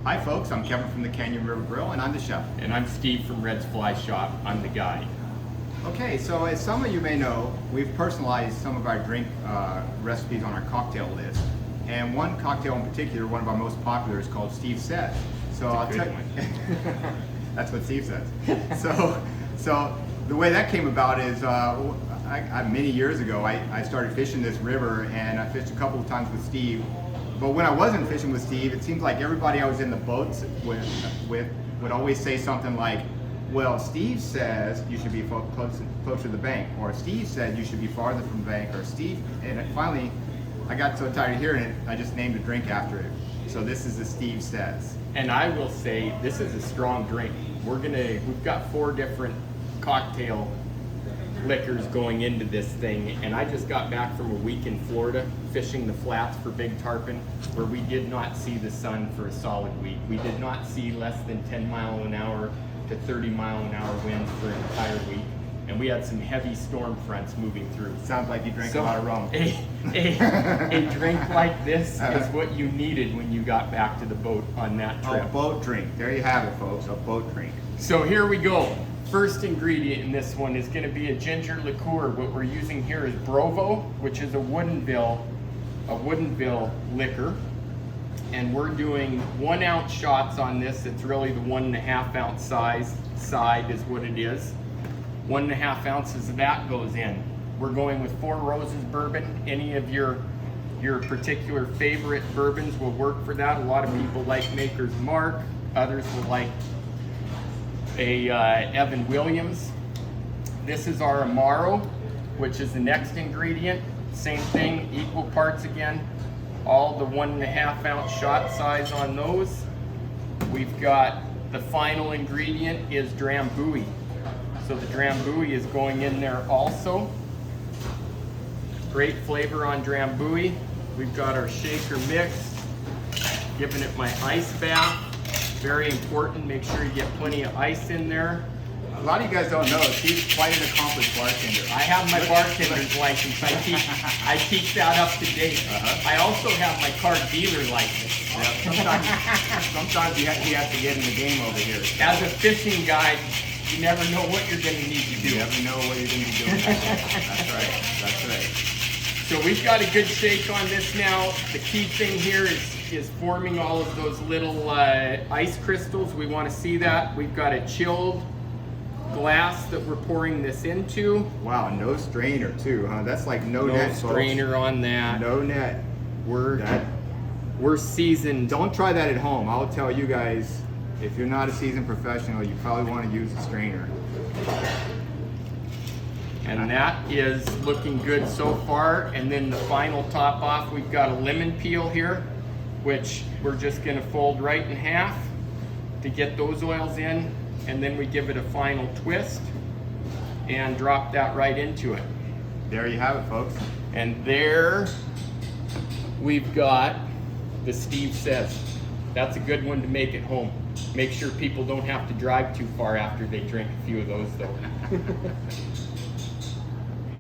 Hi folks, I'm Kevin from the Canyon River Grill and I'm the chef. And I'm Steve from Red's Fly Shop. I'm the guy. Okay, so as some of you may know, we've personalized some of our drink recipes on our cocktail list. And one cocktail in particular, one of our most popular, is called Steve Says. So I'll tell you. That's what Steve says. So the way that came about is many years ago, I started fishing this river and I fished a couple of times with Steve. But when I wasn't fishing with Steve, it seems like everybody I was in the boats with would always say something like, well, Steve says you should be close to the bank, or Steve said you should be farther from the bank, or Steve, and finally I got so tired of hearing it, I just named a drink after it. So this is the Steve Says. And I will say, this is a strong drink. We've got 4 different cocktail liquors going into this thing, and I just got back from a week in Florida fishing the flats for big tarpon, where we did not see the sun for a solid week. We did not see less than 10 mile an hour to 30 mile an hour winds for an entire week, and we had some heavy storm fronts moving through. Sounds like you drank a lot of rum. A drink like this is what you needed when you got back to the boat on that trip. A boat drink. There you have it, folks. A boat drink. So here we go. First ingredient in this one is going to be a ginger liqueur. What we're using here is BroVo, which is a Woodinville liquor. And we're doing 1 ounce shots on this. It's really the 1.5 ounce side is what it is. 1.5 ounces of that goes in. We're going with Four Roses bourbon. Any of your particular favorite bourbons will work for that. A lot of people like Maker's Mark. Others will like a Evan Williams. This is our Amaro, which is the next ingredient. Same thing, equal parts again. All the 1.5 ounce shot size on those. We've got the final ingredient is Drambuie. So the Drambuie is going in there also. Great flavor on Drambuie. We've got our shaker mix, giving it my ice bath. Very important, make sure you get plenty of ice in there. A lot of you guys don't know, Steve's quite an accomplished bartender. I have my bartender's license. I keep that up to date. I also have my car dealer license. Yeah, sometimes he has to get in the game over here. As a fishing guide, you never know what you're going to need to do. You never know what you're going to be doing. That's right. That's right. So we've got a good shake on this now. The key thing here is forming all of those little ice crystals. We want to see that. We've got a chilled glass that we're pouring this into. Wow, no strainer too, huh? That's like no net, No strainer folks. on that. No net. We're seasoned. Don't try that at home. I'll tell you guys, if you're not a seasoned professional, you probably want to use a strainer. And that is looking good so far. And then the final top off, we've got a lemon peel here, which we're just going to fold right in half to get those oils in, and then we give it a final twist and drop that right into it. There you have it, folks. And there we've got the Steve Says. That's a good one to make at home. Make sure people don't have to drive too far after they drink a few of those though.